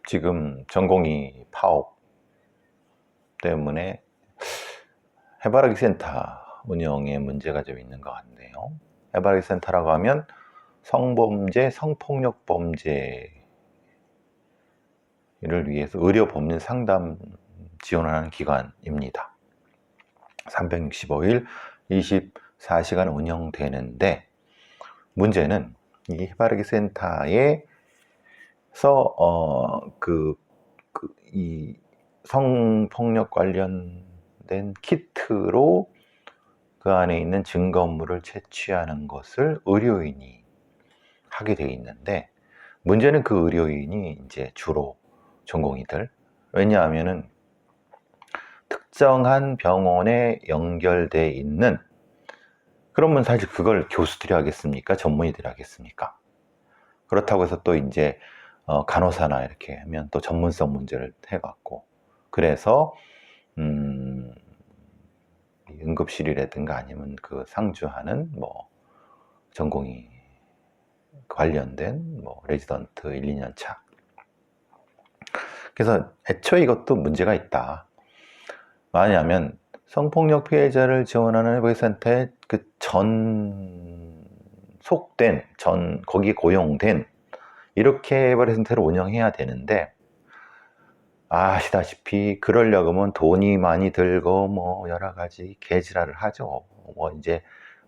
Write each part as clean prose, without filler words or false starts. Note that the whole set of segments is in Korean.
지금 전공의 파업 때문에 해바라기 센터 운영에 문제가 좀 있는 것 같네요. 해바라기 센터라고 하면 성범죄, 성폭력 범죄를 위해서 의료 법률 상담 지원하는 기관입니다. 365일 24시간 운영되는데, 문제는 이 해바라기 센터에서 이 성폭력 관련된 키트로 그 안에 있는 증거물을 채취하는 것을 의료인이 하게 돼 있는데, 문제는 그 의료인이 이제 주로 전공의들, 왜냐하면은 특정한 병원에 연결돼 있는, 그러면 사실 그걸 교수들이 하겠습니까? 전문의들이 하겠습니까? 그렇다고 해서 또 이제 간호사나 이렇게 하면 또 전문성 문제를 해갖고, 그래서 응급실이라든가 아니면 그 상주하는 뭐 전공의 관련된 뭐 레지던트 1, 2년 차. 그래서 애초에 이것도 문제가 있다. 왜냐하면 성폭력 피해자를 지원하는 해바라기센터에 거기 고용된, 이렇게 해바라기센터를 운영해야 되는데, 아시다시피 그러려고 하면 돈이 많이 들고 뭐 여러 가지 개지랄을 하죠. 뭐 이제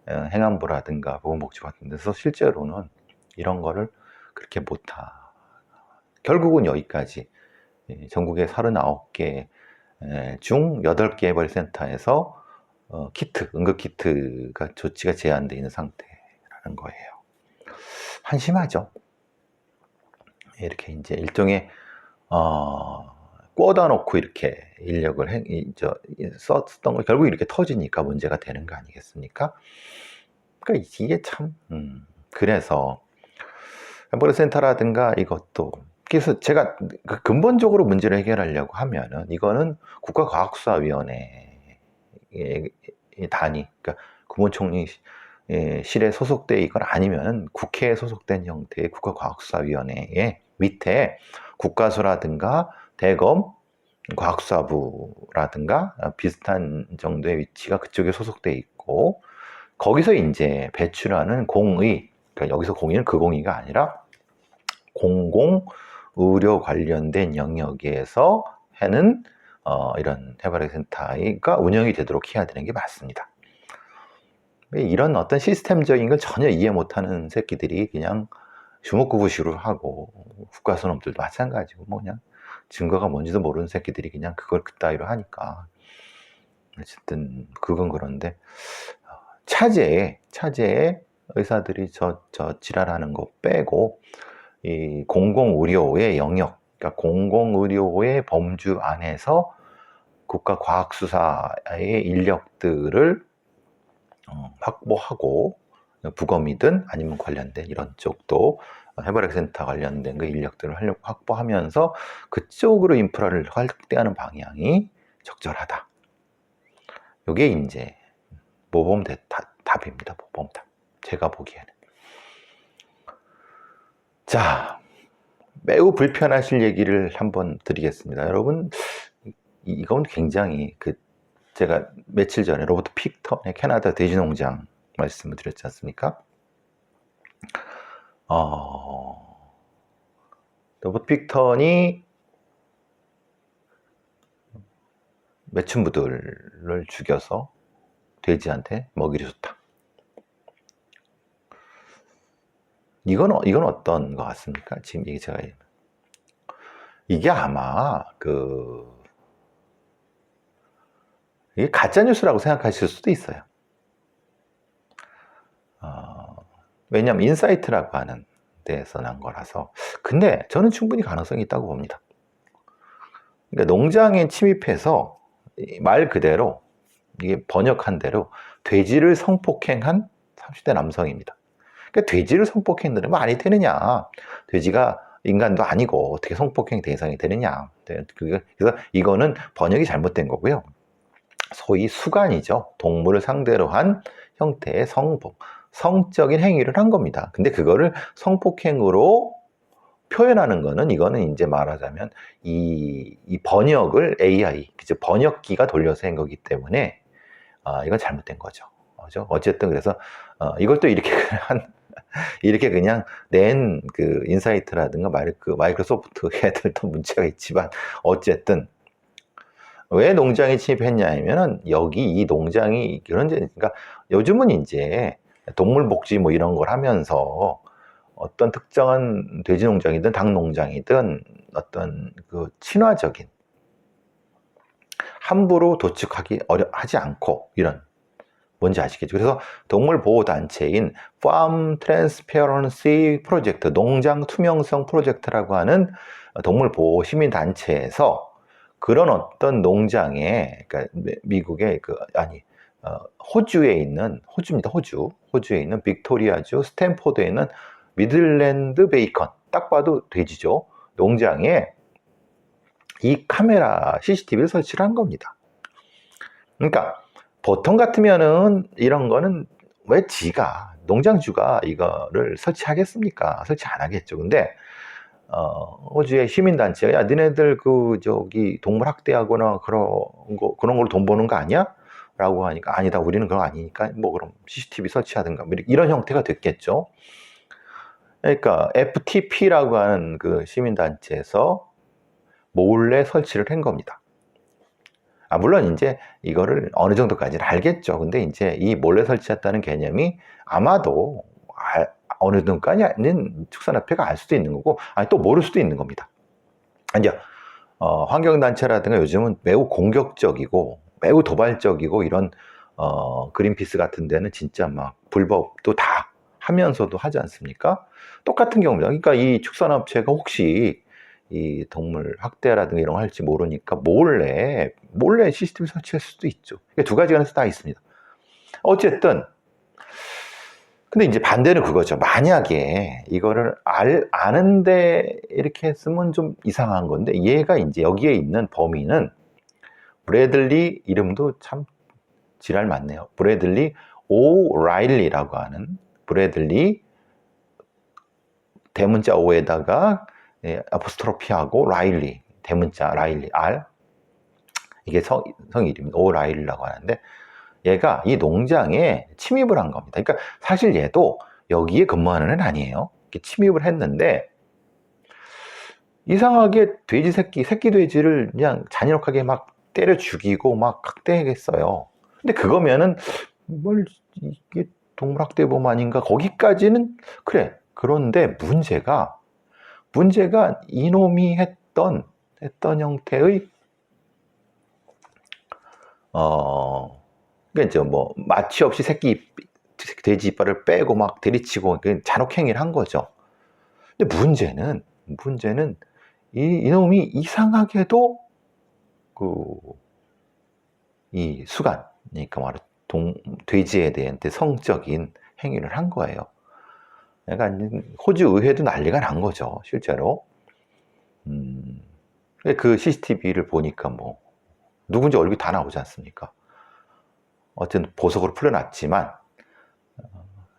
행안부라든가 보건복지부 같은 데서 실제로는 이런 거를 그렇게 못하. 결국은 여기까지 전국의 39개 중 8개 해바라기 센터에서 응급키트가 조치가 제한되어 있는 상태라는 거예요. 한심하죠. 이렇게 이제 일종의 꽂아 놓고 이렇게 인력을 썼던 거 결국 이렇게 터지니까 문제가 되는 거 아니겠습니까? 그러니까 이게 참 그래서 해바라기 센터라든가 이것도, 그래서 제가 근본적으로 문제를 해결하려고 하면은 이거는 국가과학수사위원회 단위, 그러니까 국무총리실에 소속돼 있거나 아니면 국회에 소속된 형태의 국가과학수사위원회 밑에 국가수라든가 대검 과학수사부라든가 비슷한 정도의 위치가 그쪽에 소속돼 있고, 거기서 이제 배출하는 공의, 그러니까 여기서 공의는 그 공의가 아니라 공공 의료 관련된 영역에서 하는 이런 해바라기 센터가 운영이 되도록 해야 되는 게 맞습니다. 이런 어떤 시스템적인 걸 전혀 이해 못하는 새끼들이 그냥 주먹구구식으로 하고, 국가선업들도 마찬가지고, 뭐 그냥 증거가 뭔지도 모르는 새끼들이 그냥 그걸 그따위로 하니까, 어쨌든 그건 그런데 차제에 의사들이 저 지랄하는 거 빼고 이 공공의료의 영역, 그러니까 공공의료의 범주 안에서 국가과학수사의 인력들을 확보하고, 부검이든 아니면 관련된 이런 쪽도 해바라기 센터 관련된 그 인력들을 확보하면서 그쪽으로 인프라를 확대하는 방향이 적절하다. 이게 이제 모범 답입니다. 모범 답. 제가 보기에는. 자, 매우 불편하실 얘기를 한번 드리겠습니다. 여러분, 이건 굉장히 제가 며칠 전에 로버트 픽턴의 캐나다 돼지농장 말씀을 드렸지 않습니까? 로버트 픽턴이 매춘부들을 죽여서 돼지한테 먹이를 줬다. 이건 어떤 것 같습니까? 지금 이게 아마 이게 가짜 뉴스라고 생각하실 수도 있어요. 왜냐하면 인사이트라고 하는 데에서 난 거라서. 근데 저는 충분히 가능성이 있다고 봅니다. 그러니까 농장에 침입해서 말 그대로, 이게 번역한 대로 돼지를 성폭행한 30대 남성입니다. 그러니까 돼지를 성폭행들은 말이 되느냐? 돼지가 인간도 아니고 어떻게 성폭행 대상이 되느냐? 그래서 이거는 번역이 잘못된 거고요. 소위 수간이죠. 동물을 상대로 한 형태의 성적인 행위를 한 겁니다. 근데 그거를 성폭행으로 표현하는 거는 이거는 이제 말하자면 이 번역을 AI, 그죠? 번역기가 돌려서 한 거기 때문에 이건 잘못된 거죠. 그죠? 어쨌든 그래서 이걸 또 이렇게 이렇게 그냥 낸 그 인사이트라든가 마이크로소프트 애들도 문제가 있지만 어쨌든 왜 농장에 침입했냐면은 여기 이 농장이 그러니까 요즘은 이제 동물복지 뭐 이런 걸 하면서 어떤 특정한 돼지 농장이든 닭 농장이든 어떤 그 친화적인 함부로 도축하기 하지 않고 이런 뭔지 아시겠죠? 그래서 동물 보호 단체인 Farm Transparency Project, 농장 투명성 프로젝트라고 하는 동물 보호 시민 단체에서 그런 어떤 농장에, 그러니까 미국의 호주에 있는 호주에 있는 빅토리아주 스탠포드에 있는 미들랜드 베이컨, 딱 봐도 돼지죠. 농장에 이 카메라 CCTV를 설치를 한 겁니다. 그러니까 보통 같으면은 이런 거는 왜 농장주가 이거를 설치하겠습니까? 설치 안 하겠죠. 근데 호주의 시민단체가 야 니네들 동물 학대하거나 그런 걸로 돈 버는 거 아니야? 라고 하니까 아니다, 우리는 그런 거 아니니까 뭐 그럼 CCTV 설치하든가 이런 형태가 됐겠죠. 그러니까 FTP라고 하는 그 시민단체에서 몰래 설치를 한 겁니다. 물론 이제 이거를 어느 정도까지는 알겠죠. 근데 이제 이 몰래 설치했다는 개념이 아마도 어느 정도까지는 축산협회가 알 수도 있는 거고, 아니 또 모를 수도 있는 겁니다. 이제 환경단체라든가 요즘은 매우 공격적이고 매우 도발적이고 이런 그린피스 같은 데는 진짜 막 불법도 다 하면서도 하지 않습니까? 똑같은 경우입니다. 그러니까 이 축산업체가 혹시 이 동물 학대라든가 이런 거 할지 모르니까 몰래 CCTV 설치할 수도 있죠. 두 가지가 다 있습니다. 어쨌든 근데 이제 반대는 그거죠. 만약에 이거를 아는데 이렇게 했으면 좀 이상한 건데, 얘가 이제 여기에 있는 범인은 브래들리, 이름도 참 지랄 많네요. 브래들리 오라일리라고 하는, 브래들리 대문자 O에다가 아포스트로피하고 라일리, 대문자 라일리 R, 이게 성 이름입니다. 오라일리라고 하는데, 얘가 이 농장에 침입을 한 겁니다. 그러니까 사실 얘도 여기에 근무하는 애는 아니에요. 침입을 했는데 이상하게 새끼 돼지를 그냥 잔인하게 막 때려 죽이고 막 학대했어요. 근데 그거면은 이게 동물학대범 아닌가? 거기까지는 그래. 그런데 문제가 이놈이 했던 형태의 그러니까 이제 뭐 마취 없이 돼지 이빨을 빼고 막 들이치고 잔혹행위를 한 거죠. 근데 문제는 이놈이 이상하게도 이 수간, 그러니까 말로 돼지에 대한 성적인 행위를 한 거예요. 그러니까 호주 의회도 난리가 난 거죠, 실제로. 그 CCTV를 보니까 뭐 누군지 얼굴이 다 나오지 않습니까? 어쨌든 보석으로 풀려났지만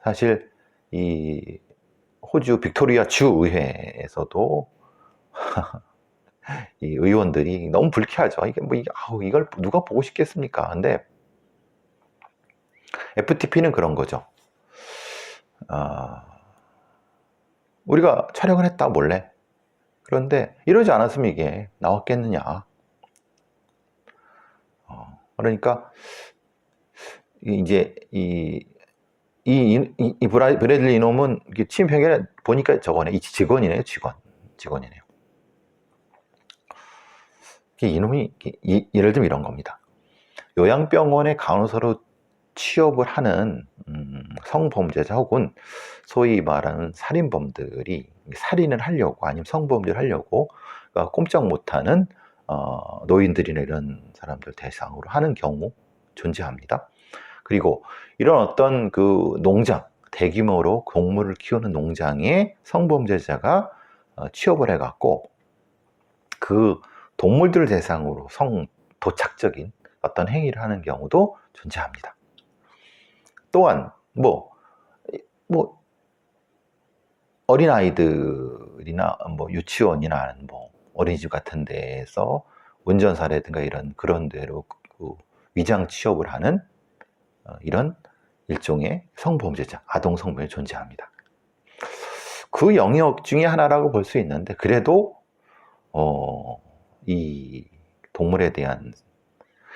사실 이 호주 빅토리아 주 의회에서도 이 의원들이 너무 불쾌하죠. 이걸 누가 보고 싶겠습니까? 근데 FTP는 그런 거죠. 우리가 촬영을 했다 몰래. 그런데 이러지 않았으면 이게 나왔겠느냐. 그러니까 이제 브래들리 이놈은 침입행위를 보니까 저거네. 이 직원이네요. 직원이네요. 이놈이 예를 들면 이런 겁니다. 요양병원의 간호사로 취업을 하는 성범죄자 혹은 소위 말하는 살인범들이 살인을 하려고 아니면 성범죄를 하려고 그러니까 꼼짝 못하는 노인들이나 이런 사람들 대상으로 하는 경우 존재합니다. 그리고 이런 어떤 그 농장, 대규모로 동물을 키우는 농장에 성범죄자가 취업을 해갖고 그 동물들을 대상으로 도착적인 어떤 행위를 하는 경우도 존재합니다. 또한 어린아이들이 아동들이나 뭐 유치원이나 뭐 어린이집 같은 데에서 운전사라든가 이런 그런 데로 그 위장 취업을 하는 이런 일종의 성범죄자, 아동 성범죄가 존재합니다. 그 영역 중에 하나라고 볼 수 있는데 그래도 이 동물에 대한,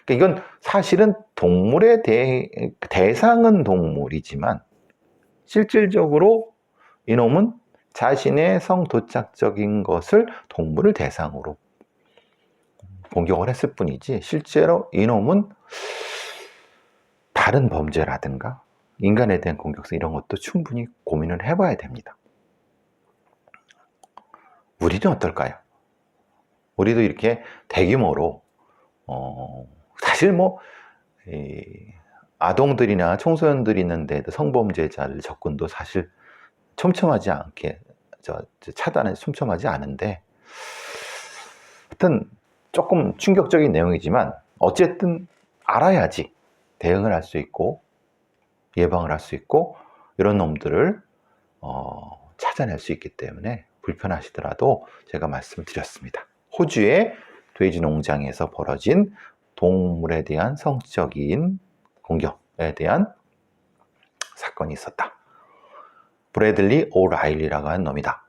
그러니까 이건 사실은 동물에 대해 대상은 동물이지만 실질적으로 이놈은 자신의 성도착적인 것을 동물을 대상으로 공격을 했을 뿐이지 실제로 이놈은 다른 범죄라든가 인간에 대한 공격성 이런 것도 충분히 고민을 해봐야 됩니다. 우리는 어떨까요? 우리도 이렇게 대규모로 사실 뭐 아동들이나 청소년들이 있는데 성범죄자를 접근도 사실 촘촘하지 않게 차단은 촘촘하지 않은데 하여튼 조금 충격적인 내용이지만 어쨌든 알아야지 대응을 할 수 있고 예방을 할 수 있고 이런 놈들을 찾아낼 수 있기 때문에 불편하시더라도 제가 말씀을 드렸습니다. 호주의 돼지 농장에서 벌어진 동물에 대한 성적인 공격에 대한 사건이 있었다. 브래들리 오라일리라고 하는 놈이다.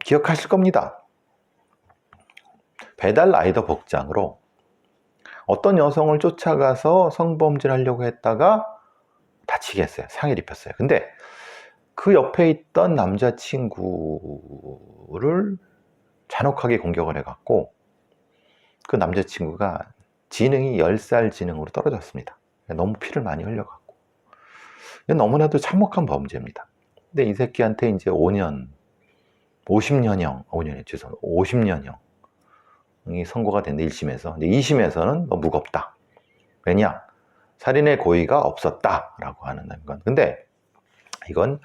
기억하실 겁니다. 배달 라이더 복장으로 어떤 여성을 쫓아가서 성범죄를 하려고 했다가 다치게 했어요. 상해를 입혔어요. 근데 그 옆에 있던 남자친구를 잔혹하게 공격을 해갖고 그 남자친구가 지능이 10살 지능으로 떨어졌습니다. 너무 피를 많이 흘려갖고. 너무나도 참혹한 범죄입니다. 근데 이 새끼한테 이제 50년형이 선고가 됐는데 1심에서. 2심에서는 무겁다. 왜냐? 살인의 고의가 없었다라고 하는 건. 근데 이건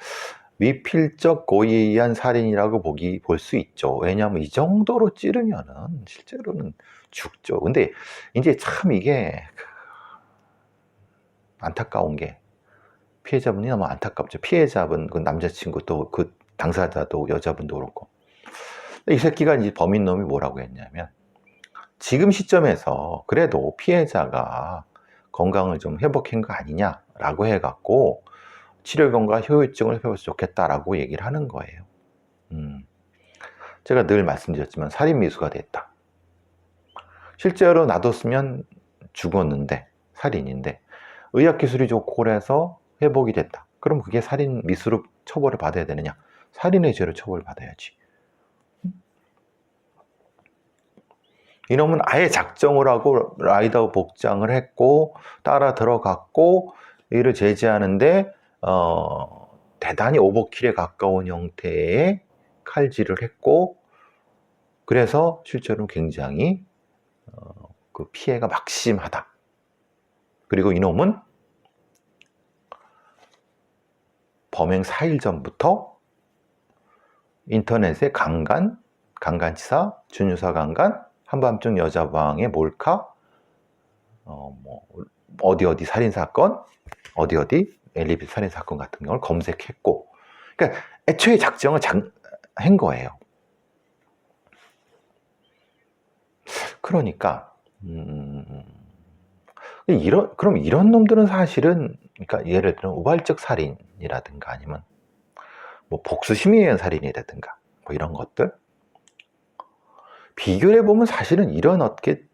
미필적 고의에 의한 살인이라고 볼 수 있죠. 왜냐하면 이 정도로 찌르면은 실제로는 죽죠. 근데 이제 참 이게 안타까운 게 피해자분이 너무 안타깝죠. 피해자분, 그 남자친구 또 그 당사자도 여자분도 그렇고. 이 새끼가 이제 범인 놈이 뭐라고 했냐면 지금 시점에서 그래도 피해자가 건강을 좀 회복한 거 아니냐라고 해갖고 치료경과 효율증을 회복해서 좋겠다라고 얘기를 하는 거예요. 제가 늘 말씀드렸지만 살인 미수가 됐다. 실제로 놔뒀으면 죽었는데 살인인데 의학기술이 좋고 그래서 회복이 됐다. 그럼 그게 살인 미수로 처벌을 받아야 되느냐? 살인의 죄로 처벌을 받아야지. 이놈은 아예 작정을 하고 라이더 복장을 했고 따라 들어갔고 이를 제지하는데 대단히 오버킬에 가까운 형태의 칼질을 했고 그래서 실제로 굉장히 그 피해가 막심하다. 그리고 이놈은 범행 4일 전부터 인터넷에 강간치사, 준유사 강간, 한밤중 여자방의 몰카, 어디 살인사건, 어디 엘리베이터 살인사건 같은 경우를 검색했고, 그러니까 애초에 작정을 한 거예요. 그러니까, 그럼 이런 놈들은 사실은, 그러니까 예를 들어 우발적 살인이라든가 아니면 뭐 복수심에 의한 살인이라든가 뭐 이런 것들, 비교를 해보면 사실은 이런 어떻게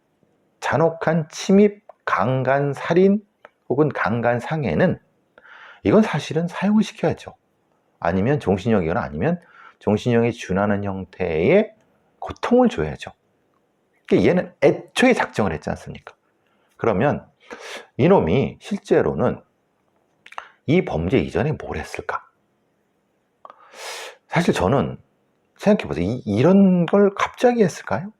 잔혹한 침입, 강간, 살인 혹은 강간 상해는 이건 사실은 사형을 시켜야죠. 아니면 종신형이거나 아니면 종신형에 준하는 형태의 고통을 줘야죠. 그러니까 얘는 애초에 작정을 했지 않습니까? 그러면 이놈이 실제로는 이 범죄 이전에 뭘 했을까? 사실 저는 생각해보세요. 이런 걸 갑자기 했을까요?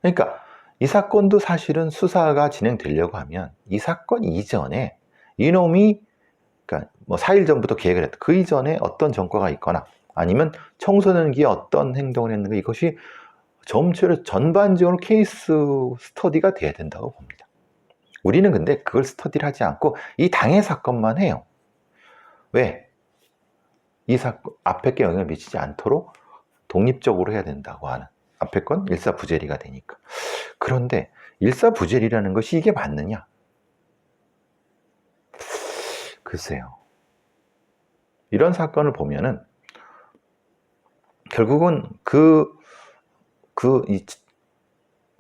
그러니까 이 사건도 사실은 수사가 진행되려고 하면 이 사건 이전에 이놈이 그러니까 뭐 4일 전부터 계획을 했다. 그 이전에 어떤 전과가 있거나 아니면 청소년기에 어떤 행동을 했는가 이것이 전반적으로 케이스 스터디가 돼야 된다고 봅니다. 우리는 근데 그걸 스터디를 하지 않고 이 당해 사건만 해요. 왜? 이 사건 앞에 게 영향을 미치지 않도록 독립적으로 해야 된다고 하는, 앞에 건 일사부재리가 되니까. 그런데 일사부재리라는 것이 이게 맞느냐? 글쎄요. 이런 사건을 보면은 결국은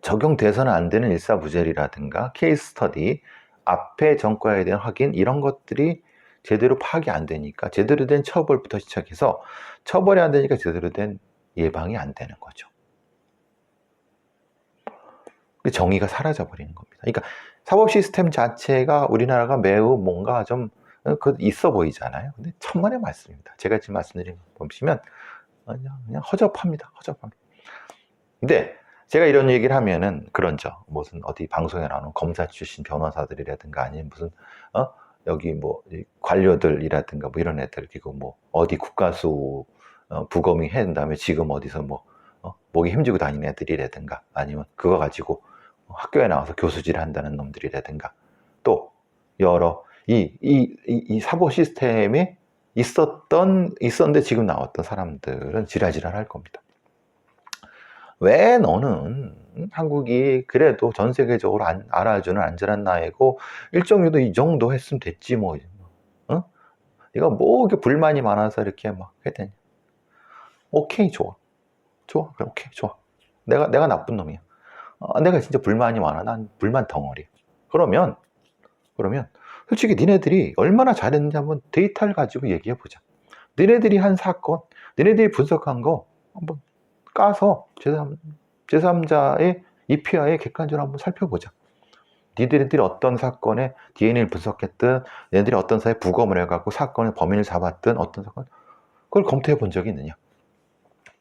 적용돼서는 안 되는 일사부재리라든가 케이스 스터디, 앞에 전과에 대한 확인, 이런 것들이 제대로 파악이 안 되니까 제대로 된 처벌부터 시작해서 처벌이 안 되니까 제대로 된 예방이 안 되는 거죠. 정의가 사라져 버리는 겁니다. 그러니까 사법 시스템 자체가 우리나라가 매우 뭔가 좀 있어 보이잖아요. 근데 천만의 말씀입니다. 제가 지금 말씀드린 거 보시면 그냥 허접합니다. 허접합니다. 근데 제가 이런 얘기를 하면은 그런죠. 무슨 어디 방송에 나오는 검사 출신 변호사들이라든가 아니면 무슨 여기 뭐 관료들이라든가 뭐 이런 애들, 그리고 뭐 어디 국가수 부검이 한 다음에 지금 어디서 뭐 목이 힘주고 다니는 애들이라든가 아니면 그거 가지고 학교에 나와서 교수질 한다는 놈들이라든가, 또 여러 이 사법 시스템에 있었는데 지금 나왔던 사람들은 지랄지랄 할 겁니다. 왜 너는 한국이 그래도 전 세계적으로 알아주는 안전한 나라이고 일정 정도 이 정도 했으면 됐지 뭐, 네가 뭐 이렇게 불만이 많아서 이렇게 막 해야 되냐? 오케이, 좋아, 그래, 오케이, 좋아. 내가 나쁜 놈이야. 내가 진짜 불만이 많아. 난 불만 덩어리. 그러면 솔직히 니네들이 얼마나 잘했는지 한번 데이터를 가지고 얘기해 보자. 니네들이 한 사건, 니네들이 분석한 거 한번 까서 제3자의 EPI의 객관적으로 한번 살펴보자. 니들이 어떤 사건에 DNA를 분석했든, 얘네들이 어떤 사에 부검을 해갖고 사건의 범인을 잡았든, 어떤 사건, 그걸 검토해 본 적이 있느냐?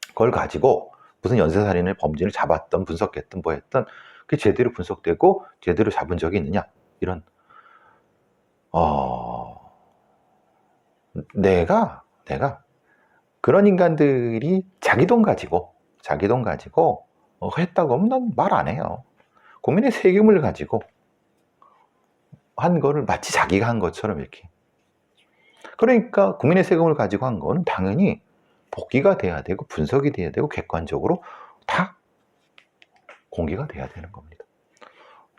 그걸 가지고 무슨 연쇄살인의 범죄를 잡았든, 분석했든, 뭐 했든, 그게 제대로 분석되고, 제대로 잡은 적이 있느냐? 이런, 내가 그런 인간들이 자기 돈 가지고 했다고 하면 난 말 안 해요. 국민의 세금을 가지고 한 거를 마치 자기가 한 것처럼 이렇게. 그러니까 국민의 세금을 가지고 한 거는 당연히 복귀가 돼야 되고 분석이 돼야 되고 객관적으로 다 공개가 돼야 되는 겁니다.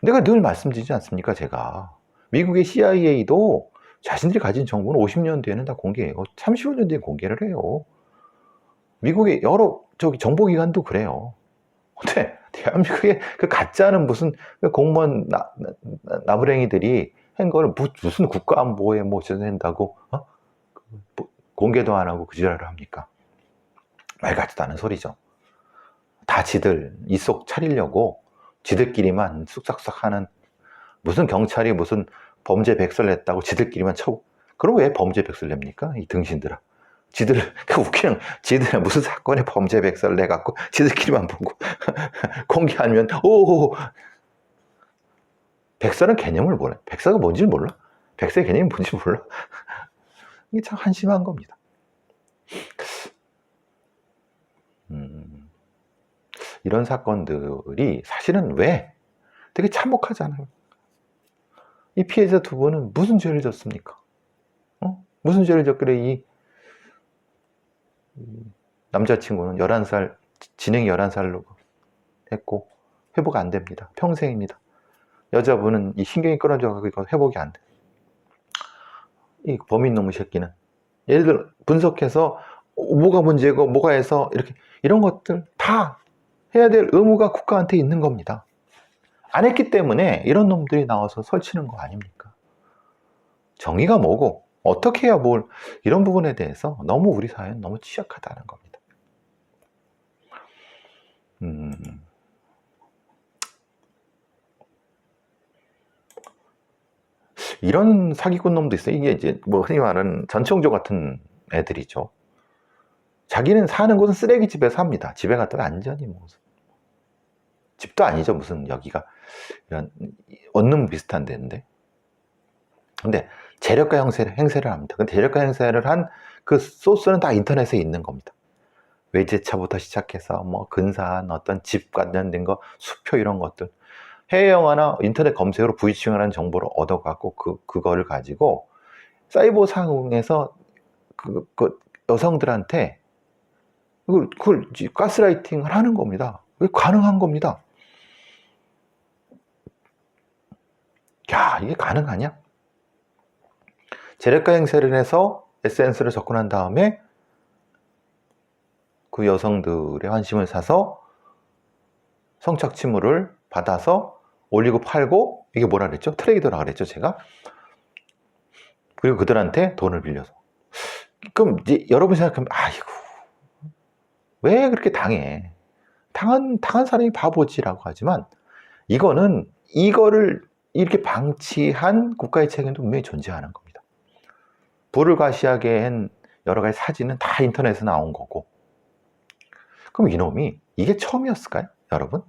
내가 늘 말씀드리지 않습니까? 제가 미국의 CIA도 자신들이 가진 정보는 50년 뒤에는 다 공개해요. 35년 뒤에 공개를 해요. 미국의 여러 정보기관도 그래요. 근데 대한민국의 그 가짜는 무슨 공무원 나부랭이들이 한 거를 무슨 국가안보에 뭐 어쩐다고 공개도 안 하고 그 지랄을 합니까? 말 같지도 않은 소리죠. 다 지들 이속 차리려고 지들끼리만 쑥싹쑥 하는, 무슨 경찰이 무슨 범죄 백설 냈다고 지들끼리만 쳐. 그럼 왜 범죄 백설 냅니까? 이 등신들아. 지들 웃기는, 지들 무슨 사건에 범죄 백설 내갖고 지들끼리만 보고 공개하면 오, 백설은 개념을 몰라. 백설가 뭔지 몰라. 백설의 개념이 뭔지 몰라. 이게 참 한심한 겁니다. 이런 사건들이 사실은 왜 되게 참혹하잖아요. 이 피해자 두 분은 무슨 죄를 졌습니까? 무슨 죄를 졌길래 이 남자친구는 11살, 진행이 11살로 했고 회복 안 됩니다. 평생입니다. 여자분은 이 신경이 끊어져가지고 회복이 안 돼. 이 범인 놈의 새끼는 예를 들어 분석해서 뭐가 문제고 뭐가 해서 이렇게 이런 것들 다 해야 될 의무가 국가한테 있는 겁니다. 안 했기 때문에 이런 놈들이 나와서 설치는 거 아닙니까? 정의가 뭐고 어떻게 해야 뭘, 이런 부분에 대해서 너무 우리 사회는 너무 취약하다는 겁니다. 이런 사기꾼 놈도 있어요. 이게 이제 뭐 흔히 말하는 전청조 같은 애들이죠. 자기는 사는 곳은 쓰레기집에 삽니다. 집에 갔다가 안전히 뭐 집도 아니죠. 무슨 여기가 이런 원룸 비슷한 데인데. 근데 재력가 행세를 합니다. 근데 재력가 행세를 한 그 소스는 다 인터넷에 있는 겁니다. 외제차부터 시작해서 뭐 근사한 어떤 집 관련된 거, 수표 이런 것들. 해외 영화나 인터넷 검색으로 부유층이라는 정보를 얻어갖고 그거를 가지고 사이버 상황에서 여성들한테 그걸 가스라이팅을 하는 겁니다. 왜 가능한 겁니다. 야, 이게 가능하냐? 재래가 행세를 해서 SNS를 접근한 다음에 그 여성들의 환심을 사서 성착취물을 받아서 올리고 팔고, 이게 뭐라 그랬죠? 트레이더라 그랬죠, 제가? 그리고 그들한테 돈을 빌려서. 그럼 이제 여러분 생각하면, 아이고, 왜 그렇게 당해? 당한 사람이 바보지라고 하지만, 이거를 이렇게 방치한 국가의 책임도 분명히 존재하는 겁니다. 불을 과시하게 한 여러 가지 사진은 다 인터넷에 나온 거고. 그럼 이놈이 이게 처음이었을까요, 여러분?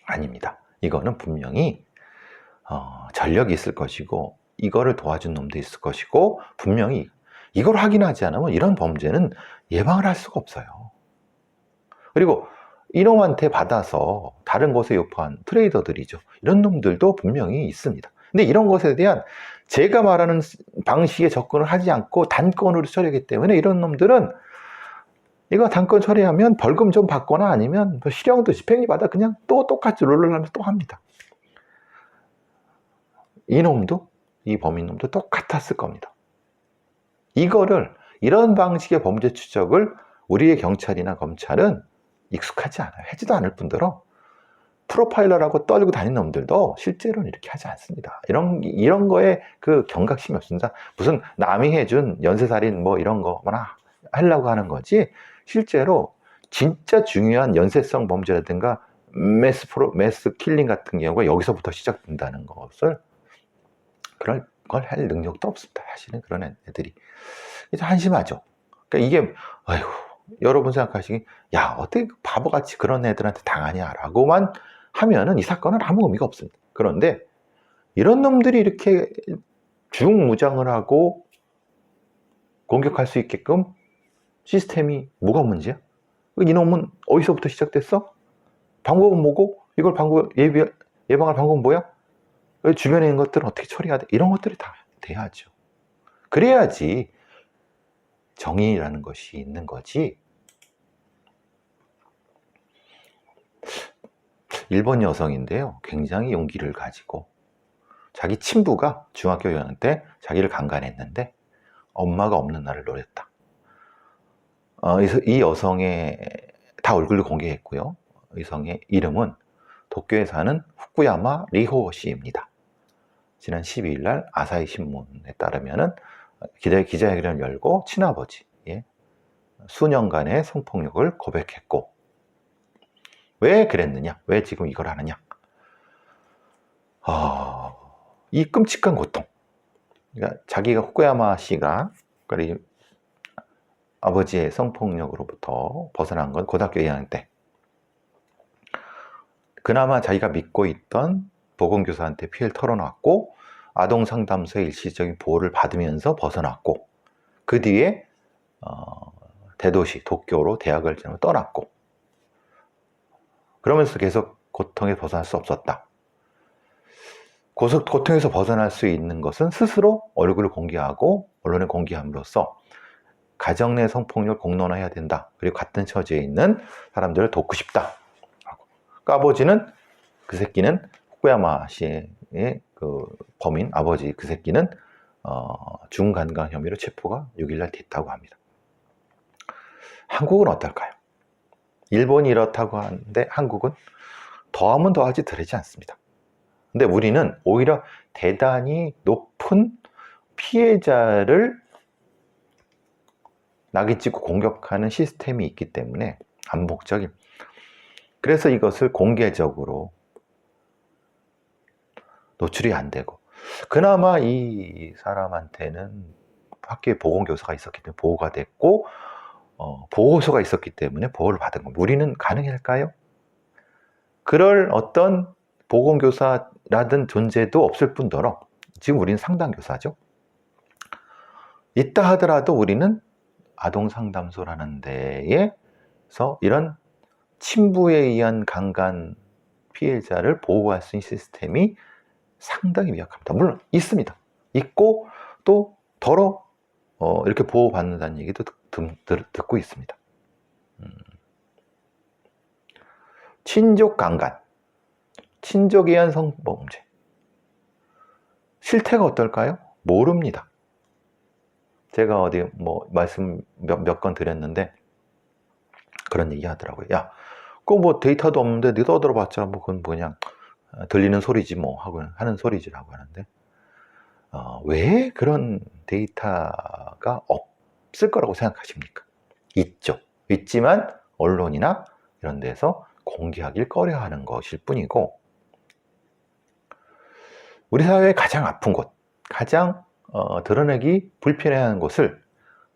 아닙니다. 이거는 분명히 전력이 있을 것이고, 이거를 도와준 놈도 있을 것이고, 분명히 이걸 확인하지 않으면 이런 범죄는 예방을 할 수가 없어요. 그리고 이놈한테 받아서 다른 곳에 유포한 트레이더들이죠. 이런 놈들도 분명히 있습니다. 근데 이런 것에 대한 제가 말하는 방식의 접근을 하지 않고 단건으로 처리하기 때문에 이런 놈들은 이거 단건 처리하면 벌금 좀 받거나 아니면 실형도 집행이 받아 그냥 또 똑같이 롤을 하면서 또 합니다. 이 범인놈도 똑같았을 겁니다. 이런 방식의 범죄 추적을 우리의 경찰이나 검찰은 익숙하지 않아요. 하지도 않을 뿐더러 프로파일러라고 떨고 다니는 놈들도 실제로는 이렇게 하지 않습니다. 이런 거에 그 경각심이 없습니다. 무슨 남이 해준 연쇄살인 뭐 이런 거나 하려고 하는 거지, 실제로 진짜 중요한 연쇄성 범죄라든가 매스 킬링 같은 경우가 여기서부터 시작된다는 것을, 그럴 걸 할 능력도 없습니다. 사실은 그런 애들이. 그래서 한심하죠. 그러니까 이게, 아이고, 여러분 생각하시기, 야, 어떻게 바보같이 그런 애들한테 당하냐라고만 하면은 이 사건은 아무 의미가 없습니다. 그런데 이런 놈들이 이렇게 중무장을 하고 공격할 수 있게끔 시스템이 뭐가 문제야? 이놈은 어디서부터 시작됐어? 방법은 뭐고? 이걸 예방할 방법은 뭐야? 주변에 있는 것들은 어떻게 처리해야 돼? 이런 것들이 다 돼야죠. 그래야지 정의라는 것이 있는 거지. 일본 여성인데요, 굉장히 용기를 가지고 자기 친부가 중학교 여행 때 자기를 강간했는데 엄마가 없는 날을 노렸다. 이 여성의 다 얼굴을 공개했고요. 여성의 이름은 도쿄에 사는 후쿠야마 리호 씨입니다. 지난 12일 날 아사히 신문에 따르면은 기자회견을 열고 친아버지의 수년간의 성폭력을 고백했고, 왜 그랬느냐? 왜 지금 이걸 하느냐? 이 끔찍한 고통. 그러니까 자기가 후쿠야마 씨가 아버지의 성폭력으로부터 벗어난 건 고등학교 2학년 때. 그나마 자기가 믿고 있던 보건교사한테 피해를 털어놨고, 아동상담소의 일시적인 보호를 받으면서 벗어났고, 그 뒤에 대도시 도쿄로 대학을 떠났고, 그러면서 계속 고통에 벗어날 수 없었다. 고통에서 벗어날 수 있는 것은 스스로 얼굴을 공개하고 언론에 공개함으로써 가정 내 성폭력을 공론화해야 된다. 그리고 같은 처지에 있는 사람들을 돕고 싶다. 아버지는, 그 새끼는 후쿠야마 씨의 그 범인 아버지, 그 새끼는 중간간 혐의로 체포가 6일날 됐다고 합니다. 한국은 어떨까요? 일본이 이렇다고 하는데 한국은 더하면 더하지 덜하지 않습니다. 근데 우리는 오히려 대단히 높은 피해자를 낙인 찍고 공격하는 시스템이 있기 때문에 반복적인. 그래서 이것을 공개적으로 노출이 안 되고, 그나마 이 사람한테는 학교에 보건교사가 있었기 때문에 보호가 됐고, 보호소가 있었기 때문에 보호를 받은 겁니다. 우리는 가능할까요? 그럴 어떤 보건교사라든 존재도 없을 뿐더러 지금 우리는 상담교사죠. 있다 하더라도 우리는 아동상담소라는 데에서 이런 친부에 의한 강간 피해자를 보호할 수 있는 시스템이 상당히 미약합니다. 물론 있습니다. 있고 또 더러 이렇게 보호받는다는 얘기도 듣고 있습니다. 친족 강간, 친족에 의한 성범죄. 실태가 어떨까요? 모릅니다. 제가 어디 말씀 몇 건 드렸는데 그런 얘기 하더라고요. 야, 그거 데이터도 없는데 네 떠들어봤자 그건 그냥 들리는 소리지 하는 소리지라고 하는데 왜 그런 데이터가 없을 거라고 생각하십니까? 있죠. 있지만 언론이나 이런 데서 공개하길 꺼려하는 것일 뿐이고, 우리 사회의 가장 아픈 곳, 가장 드러내기 불편해하는 곳을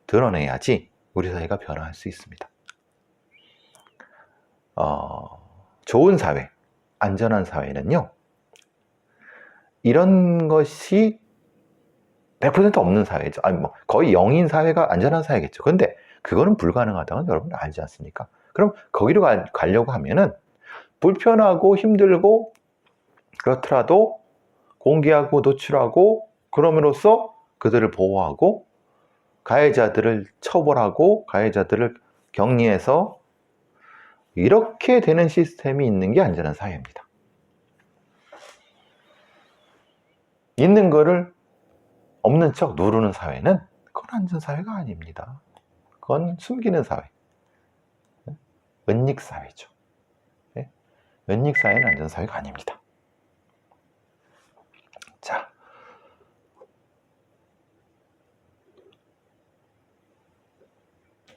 드러내야지 우리 사회가 변화할 수 있습니다. 좋은 사회, 안전한 사회는요, 이런 것이 100% 없는 사회죠. 거의 0인 사회가 안전한 사회겠죠. 근데 그거는 불가능하다는 여러분 알지 않습니까? 그럼 거기로 가려고 하면은 불편하고 힘들고 그렇더라도 공개하고 노출하고 그럼으로써 그들을 보호하고 가해자들을 처벌하고 가해자들을 격리해서 이렇게 되는 시스템이 있는 게 안전한 사회입니다. 있는 거를 없는 척 누르는 사회는 그건 안전 사회가 아닙니다. 그건 숨기는 사회, 은닉 사회죠. 은닉 사회는 안전 사회가 아닙니다.